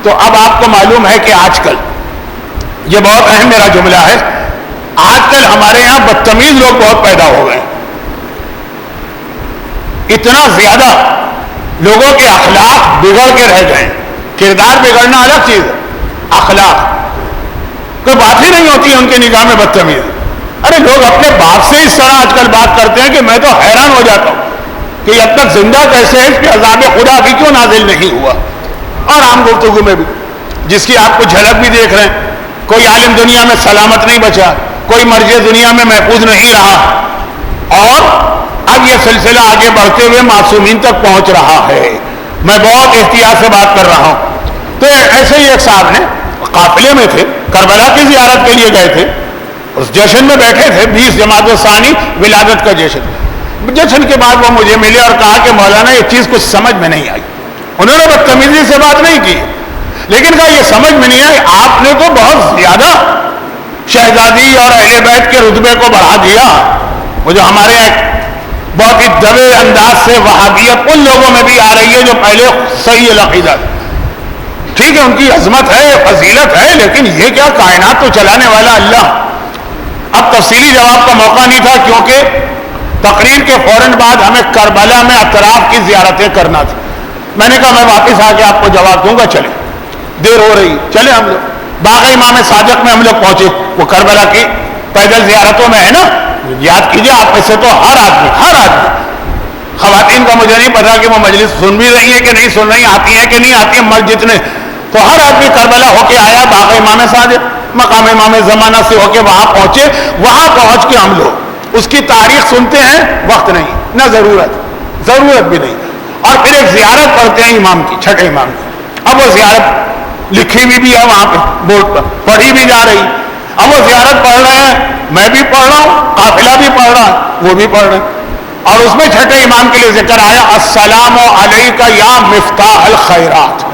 تو اب آپ کو معلوم ہے کہ آج کل یہ بہت اہم میرا جملہ ہے، آج کل ہمارے یہاں بدتمیز لوگ بہت پیدا ہو گئے، اتنا زیادہ لوگوں کے اخلاق بگڑ کے رہ گئے۔ کردار بگڑنا الگ چیز ہے، اخلاق کوئی بات ہی نہیں ہوتی ہے ان کے نگاہ میں بدتمیز۔ ارے لوگ اپنے باپ سے اس طرح آج کل بات کرتے ہیں کہ میں تو حیران ہو جاتا ہوں کہ اب تک زندہ کیسے ہے، کہ عذاب خدا بھی کیوں نازل نہیں ہوا۔ اور عام گفتگو میں بھی جس کی آپ کو جھلک بھی دیکھ رہے ہیں، کوئی عالم دنیا میں سلامت نہیں بچا، کوئی مرجع دنیا میں محفوظ نہیں رہا، اور اب یہ سلسلہ آگے بڑھتے ہوئے معصومین تک پہنچ رہا ہے۔ میں بہت احتیاط سے بات کر رہا ہوں۔ تو ایسے ہی ایک صاحب نے قافلے میں تھے، کربلا کی زیارت کے لیے گئے تھے، اس جشن میں بیٹھے تھے، 20 جماعت الثانی ولادت کا جشن۔ جشن کے بعد وہ مجھے ملے اور کہا کہ مولانا یہ چیز کچھ سمجھ میں نہیں آئی۔ انہوں نے بدتمیزی سے بات نہیں کی، لیکن کہا یہ سمجھ میں نہیں آئی، آپ نے تو بہت زیادہ شہزادی اور اہل بیت کے رتبے کو بڑھا دیا۔ وہ جو ہمارے یہاں بہت ہی دبے انداز سے وہابیت ان لوگوں میں بھی آ رہی ہے جو پہلے صحیح العقیدہ، ٹھیک ہے ان کی عظمت ہے، فضیلت ہے، لیکن یہ کیا، کائنات تو چلانے والا اللہ۔ اب تفصیلی جواب کا موقع نہیں تھا کیونکہ تقریر کے فوراً بعد ہمیں کربلا میں اطراف کی زیارتیں کرنا تھی۔ میں نے کہا میں واپس آ کے آپ کو جواب دوں گا، چلیں دیر ہو رہی، چلیں ہم لوگ باغ امام صادق میں ہم لوگ پہنچے۔ وہ کربلا کی پیدل زیارتوں میں ہے نا، یاد کیجئے آپ میں سے تو ہر آدمی، خواتین کا مجھے نہیں پتا کہ وہ مجلس سن بھی رہی ہیں کہ نہیں سن رہی، آتی ہیں کہ نہیں آتی ہیں مسجد میں، تو ہر آدمی کربلا ہو کے آیا، باغ امام صادق مقام امام زمانہ سے ہو کے وہاں پہنچے۔ وہاں پہنچ کے ہم لوگ اس کی تاریخ سنتے ہیں، وقت نہیں نہ ضرورت بھی نہیں، اور پھر ایک زیارت پڑھتے ہیں امام کی، چھٹے امام کی۔ اب وہ زیارت لکھی بھی ہے وہاں پہ بورڈ پر، پڑھی بھی جا رہی۔ اب وہ زیارت پڑھ رہے ہیں، میں بھی پڑھ رہا ہوں، قافلہ بھی پڑھ رہا ہے، وہ بھی پڑھ رہے ہیں، اور اس میں چھٹے امام کے لیے ذکر آیا السلام علیک یا مفتاح الخیرات۔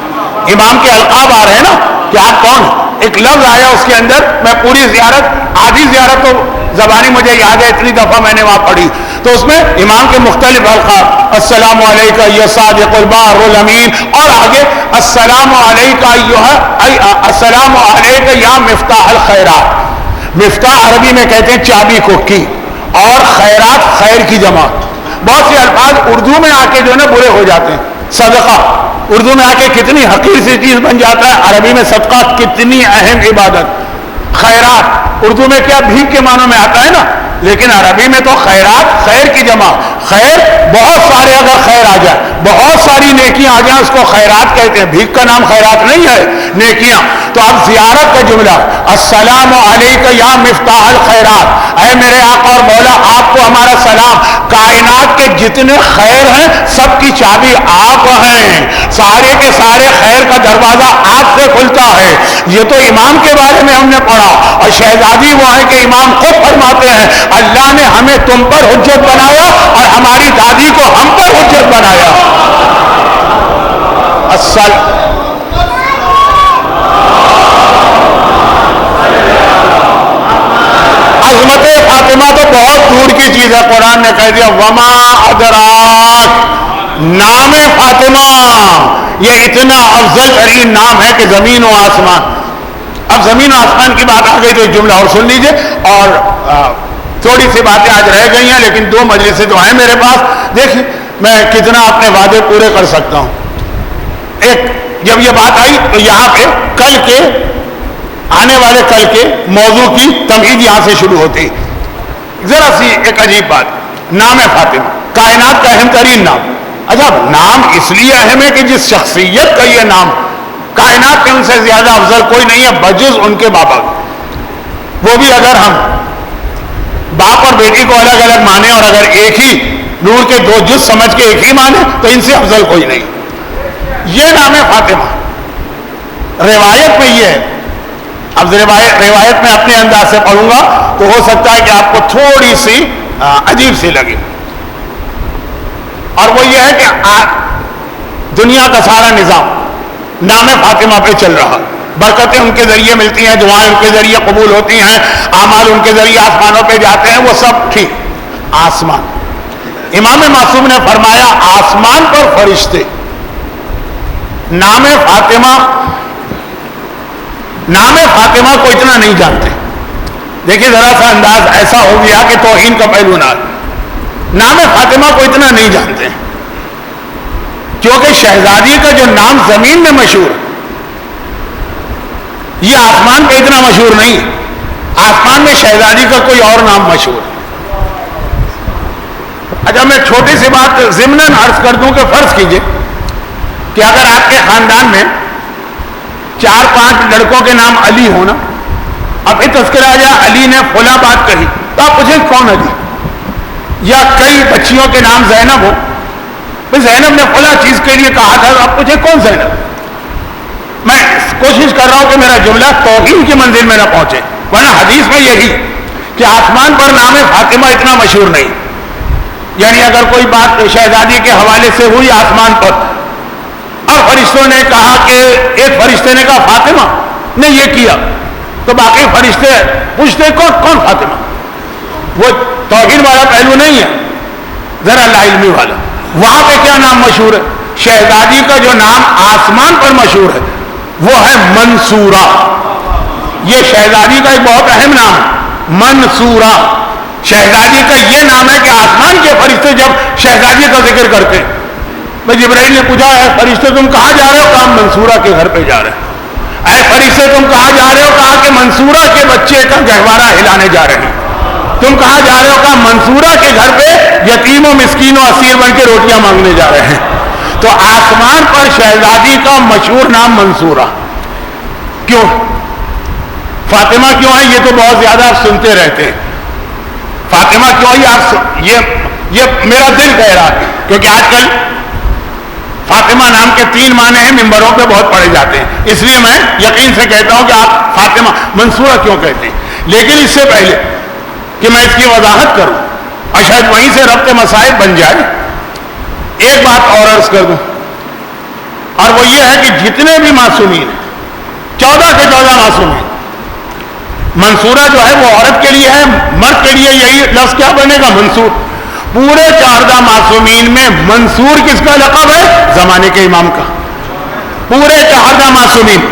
امام کے القاب آ رہے ہیں نا کہ آپ کون، ایک لفظ آیا اس کے اندر۔ میں پوری زیارت، آدھی زیارت تو زبانی مجھے یاد ہے، اتنی دفعہ میں نے وہاں پڑھی، تو اس میں امام کے مختلف القاب، السلام علیک یا صادق البار الامین، اور آگے السلام علیک السلام علیک یا مفتاح الخیرات۔ مفتاح عربی میں کہتے ہیں چابی کو کی، اور خیرات خیر کی جمع۔ بہت سے الفاظ اردو میں آ کے جو ہے نا برے ہو جاتے ہیں۔ صدقہ اردو میں آ کے کتنی حقیر سی چیز بن جاتا ہے، عربی میں صدقہ کتنی اہم عبادت۔ خیرات اردو میں کیا بھیک کے معنوں میں آتا ہے نا، لیکن عربی میں تو خیرات خیر کی جمع۔ خیر بہت سارے، اگر خیر آ جائے، بہت ساری نیکیاں آ جائیں، اس کو خیرات کہتے ہیں۔ بھیک کا نام خیرات نہیں ہے، نیکیاں۔ تو اب زیارت کا جملہ السلام علیک یا مفتاح الخیرات، اے میرے آقا اور مولا آپ کو ہمارا سلام، کائنات کے جتنے خیر ہیں سب کی چابی آپ ہیں، سارے کے سارے خیر کا دروازہ آپ سے کھلتا ہے۔ یہ تو امام کے بارے میں ہم نے پڑھا، اور شہزادی وہ ہے کہ امام خود فرماتے ہیں اللہ نے ہمیں تم پر حجت بنایا اور ہماری دادی کو ہم پر حجت بنایا۔ عظمت فاطمہ تو بہت دور کی چیز ہے، قرآن نے کہہ دیا وما ادراک، نام فاطمہ یہ اتنا افضل ترین نام ہے کہ زمین و آسمان۔ اب زمین و آسمان کی بات آ گئی تو ایک جملہ اور سن لیجئے، اور تھوڑی سی باتیں آج رہ گئی ہیں، لیکن 2 مجلسیں تو ہیں میرے پاس، دیکھیں میں کتنا اپنے وعدے پورے کر سکتا ہوں۔ ایک جب یہ بات آئی تو یہاں پہ کل کے آنے والے کل کے موضوع کی تمہید یہاں سے شروع ہوتی۔ ذرا سی ایک عجیب بات، نام فاطمہ کائنات کا اہم ترین نام۔ اچھا نام اس لیے اہم ہے کہ جس شخصیت کا یہ نام، کائنات کے ان سے زیادہ افضل کوئی نہیں ہے بجز ان کے بابا، وہ بھی اگر ہم باپ اور بیٹی کو الگ الگ مانے اور اگر ایک ہی نور کے 2 جز سمجھ کے ایک ہی مانے تو ان سے افضل کوئی نہیں۔ یہ نام ہے فاطمہ، روایت میں یہ ہے۔ اب روایت میں اپنے انداز سے پڑھوں گا تو ہو سکتا ہے کہ آپ کو تھوڑی سی عجیب سی لگے، اور وہ یہ ہے کہ دنیا کا سارا نظام نام فاطمہ پہ چل رہا، برکتیں ان کے ذریعے ملتی ہیں، دعائیں ان کے ذریعے قبول ہوتی ہیں، اعمال ان کے ذریعے آسمانوں پہ جاتے ہیں، وہ سب ٹھیک۔ آسمان، امام معصوم نے فرمایا آسمان پر فرشتے نام فاطمہ نام فاطمہ کو اتنا نہیں جانتے. دیکھیے ذرا سا انداز ایسا ہو گیا کہ توہین کا پہلو نہ. نام فاطمہ کو اتنا نہیں جانتے کیونکہ شہزادی کا جو نام زمین میں مشہور ہے یہ آسمان پہ اتنا مشہور نہیں ہے. آسمان میں شہزادی کا کوئی اور نام مشہور ہے. اچھا میں چھوٹی سی بات ضمناً عرض کر دوں کہ فرض کیجئے کہ اگر آپ کے خاندان میں 4-5 لڑکوں کے نام علی ہونا, اب یہ تذکرہ آ جائے علی نے فلاں بات کہی تو آپ پوچھیں کون علی, یا کئی بچیوں کے نام زینب ہو, زینب نے فلاں چیز کے لیے کہا تھا, آپ پوچھیں کون زینب. میں کوشش کر رہا ہوں کہ میرا جملہ توہین کی منزل میں نہ پہنچے, ورنہ حدیث میں یہی کہ آسمان پر نام فاطمہ اتنا مشہور نہیں. یعنی اگر کوئی بات شہزادی کے حوالے سے ہوئی آسمان پر اور فرشتوں نے کہا کہ ایک فرشتے نے کہا فاطمہ نے یہ کیا, تو باقی فرشتے پوچھتے کون فاطمہ. وہ توہین والا پہلو نہیں ہے, ذرا لا علمی والا. وہاں پہ کیا نام مشہور ہے؟ شہزادی کا جو نام آسمان پر مشہور ہے وہ ہے منصورہ. یہ شہزادی کا ایک بہت اہم نام ہے, منصورہ. شہزادی کا یہ نام ہے کہ آسمان کے فرشتے جب شہزادی کا ذکر کرتے ہیں, میں جبرائیل نے پوچھا ہے فرشتے تم کہاں جا رہے ہو, کہا منصورہ کے گھر پہ جا رہے ہیں. اے فرشتے تم کہاں جا رہے ہو, کہا کہ منصورہ کے بچے کا گہوارہ ہلانے جا رہے ہیں. تم کہاں جا رہے ہو, کہا منصورہ کے گھر پہ یتیموں مسکینوں اسیر بن کے روٹیاں مانگنے جا رہے ہیں. تو آسمان پر شہزادی کا مشہور نام منصورہ. کیوں فاطمہ کیوں ہے یہ تو بہت زیادہ آپ سنتے رہتے ہیں. فاطمہ کیوں ہے آپ یہ میرا دل کہہ رہا ہے, کیونکہ آج کل فاطمہ نام کے 3 معنی ہیں, ممبروں پہ بہت پڑھے جاتے ہیں, اس لیے میں یقین سے کہتا ہوں کہ آپ فاطمہ منصورہ کیوں کہتے ہیں. لیکن اس سے پہلے کہ میں اس کی وضاحت کروں اور شاید وہیں سے ربط مسائل بن جائے, ایک بات اور عرض کر دوں, اور وہ یہ ہے کہ جتنے بھی معصومین 14 کے 14 معصومین, منصورہ جو ہے وہ عورت کے لیے ہے, مرد کے لیے یہی لفظ کیا بنے گا منصور. پورے 14 معصومین میں منصور کس کا لقب ہے؟ زمانے کے امام کا. پورے 14 معصومین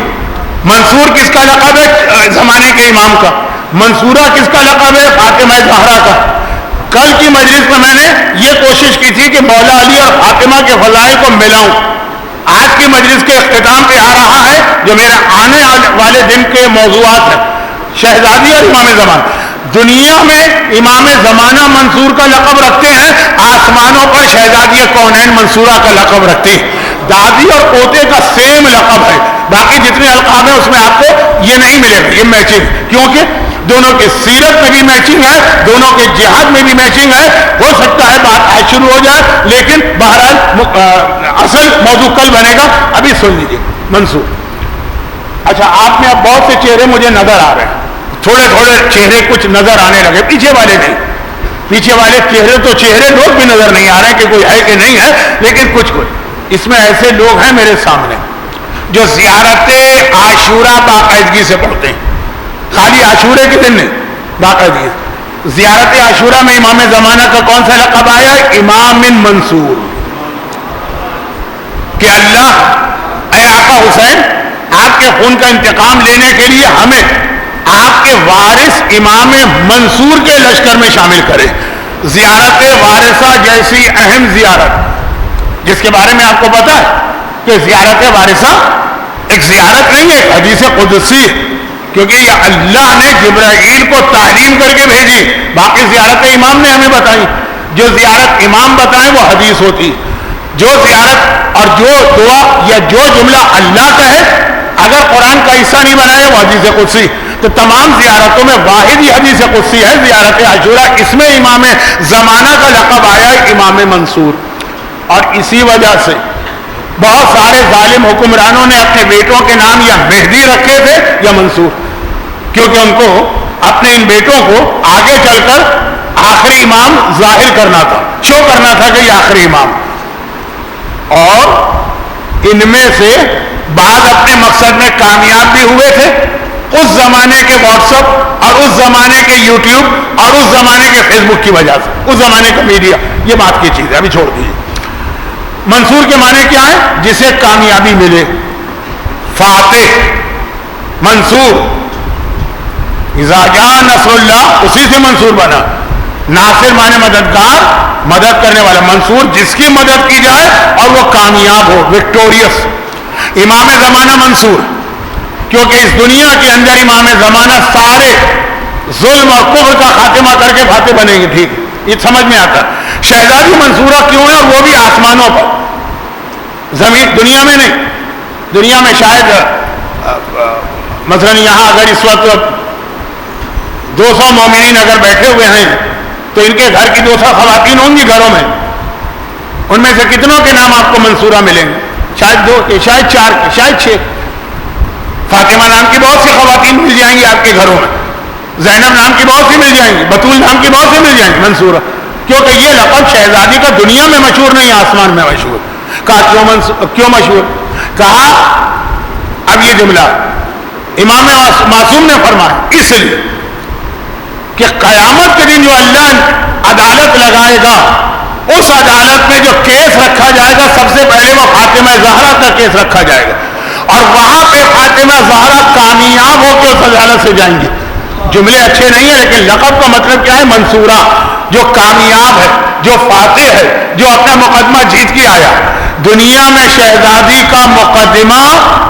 منصور کس کا لقب ہے؟ زمانے کے امام کا. منصورہ کس کا لقب ہے؟ فاطمہ زہرا کا. کل کی مجلس میں نے یہ کوشش کی تھی کہ مولا علی اور فاطمہ کے فضائل کو ملاؤں. آج کی مجلس کے اختتام پہ آ رہا ہے جو میرے آنے والے دن کے موضوعات ہیں, شہزادی اور امام زمان. دنیا میں امام زمانہ منصور کا لقب رکھتے ہیں, آسمانوں پر شہزادی کونین منصورہ کا لقب رکھتے ہیں. دادی اور پوتے کا سیم لقب ہے, باقی جتنے القاب ہیں اس میں آپ کو یہ نہیں ملے گا, یہ میچنگ, کیونکہ دونوں کے سیرت میں بھی میچنگ ہے, دونوں کے جہاد میں بھی میچنگ ہے. ہو سکتا ہے بات آج شروع ہو جائے, لیکن بہرحال اصل موضوع کل بنے گا. ابھی سن لیجیے منصور. اچھا آپ میں اب بہت سے چہرے مجھے نظر آ رہے ہیں, تھوڑے چہرے کچھ نظر آنے لگے, پیچھے والے نہیں. پیچھے والے چہرے تو چہرے لوگ بھی نظر نہیں آ رہے کہ کوئی ہے کہ نہیں ہے, لیکن کچھ اس میں ایسے لوگ ہیں میرے سامنے جو زیارت عاشورہ باقاعدگی سے پڑھتے ہیں. خالی عاشورے کے دن نہیں, باقاعدگی. زیارت عاشورہ میں امام زمانہ کا کون سا لقب آیا؟ امام منصور. کہ اللہ اے آقا حسین, آپ کے خون کا انتقام لینے کے لیے ہمیں آپ کے وارث امام منصور کے لشکر میں شامل کرے. زیارت وارثہ جیسی اہم زیارت, جس کے بارے میں آپ کو پتا ہے کہ زیارت وارثہ ایک زیارت نہیں ہے, ایک حدیث قدسی, کیونکہ یہ اللہ نے جبرائیل کو تعلیم کر کے بھیجی. باقی زیارت امام نے ہمیں بتائی, جو زیارت امام بتائیں وہ حدیث ہوتی. جو زیارت اور جو دعا یا جو جملہ اللہ کا ہے, اگر قرآن کا حصہ نہیں بنائے وہ حدیث قدسی. تو تمام زیارتوں میں واحد ہی حدیث قدسی ہے, زیارت عاشورہ. اس میں امام زمانہ کا لقب آیا ہے امام منصور. اور اسی وجہ سے بہت سارے ظالم حکمرانوں نے اپنے بیٹوں کے نام یا مہدی رکھے تھے یا منصور, کیونکہ ان کو اپنے ان بیٹوں کو آگے چل کر آخری امام ظاہر کرنا تھا, شو کرنا تھا کہ یہ آخری امام. اور ان میں سے بعض اپنے مقصد میں کامیاب بھی ہوئے تھے. اس زمانے کے واٹس ایپ اور اس زمانے کے یوٹیوب اور اس زمانے کے فیس بک کی وجہ سے, اس زمانے کا میڈیا, یہ بات کی چیز ہے, ابھی چھوڑ دیجیے. منصور کے معنی کیا ہے؟ جسے کامیابی ملے, فاتح. منصور اذا جاء نصر اللہ اسی سے منصور بنا. ناصر مانے مددگار, مدد کرنے والا. منصور جس کی مدد کی جائے اور وہ کامیاب ہو, وکٹوریس. امام زمانہ منصور, کیونکہ اس دنیا کے اندر امام زمانہ سارے ظلم اور کفر کا خاتمہ کر کے فاتح بنیں گے. ٹھیک, یہ سمجھ میں آتا. شہزادی منصورہ کیوں ہے, اور وہ بھی آسمانوں پر, زمین دنیا میں نہیں. دنیا میں شاید مثلا یہاں اگر اس وقت 200 مومنین اگر بیٹھے ہوئے ہیں تو ان کے گھر کی 200 خواتین ہوں گی گھروں میں, ان میں سے کتنوں کے نام آپ کو منصورہ ملیں گے؟ شاید 2 شاید 4 شاید 6. فاطمہ نام کی بہت سی خواتین مل جائیں گی آپ کے گھروں میں, زینب نام کی بہت سی مل جائیں گی, بطول نام کی بہت سی مل جائیں گی منصورہ. کیونکہ یہ لقب شہزادی کا دنیا میں مشہور نہیں, آسمان میں مشہور. کہا کیوں مشہور؟ کہا اب یہ جملہ امام معصوم نے فرمایا اس لیے کہ قیامت کے دن جو اللہ عدالت لگائے گا, اس عدالت میں جو کیس رکھا جائے گا سب سے پہلے وہ فاطمہ زہرا کا کیس رکھا جائے گا, اور وہاں پہ فاطمہ زہرا کامیاب ہو کے اس عدالت سے جائیں گے. جملے اچھے نہیں ہیں لیکن لقب کا مطلب کیا ہے؟ منصورہ, جو کامیاب ہے, جو فاتح ہے, جو اپنا مقدمہ جیت کے آیا. دنیا میں شہزادی کا مقدمہ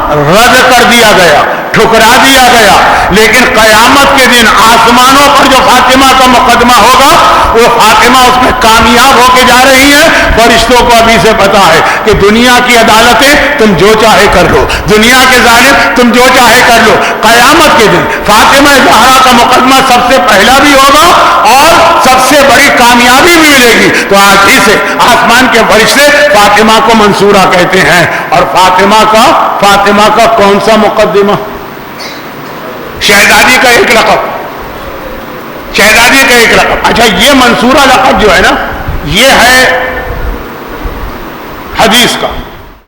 رد کر دیا گیا, ٹھکرا دیا گیا, لیکن قیامت کے دن آسمانوں پر جو فاطمہ کا مقدمہ ہوگا وہ فاطمہ اس میں کامیاب ہو کے جا رہی ہے. فرشتوں کو ابھی سے پتا ہے کہ دنیا کی عدالتیں تم جو چاہے کر لو, دنیا کے ظالم تم جو چاہے کر لو, قیامت کے دن فاطمہ زہرا کا مقدمہ سب سے پہلا بھی ہوگا اور سب سے بڑی کامیابی بھی ملے گی. تو آج ہی سے آسمان کے فرشتے فاطمہ کو منصورہ کہتے ہیں. اور فاطمہ کا کون سا مقدمہ؟ شہزادی کا ایک لقب, شہزادی کا ایک لقب. اچھا, یہ منصورہ لقب جو ہے نا, یہ ہے حدیث کا.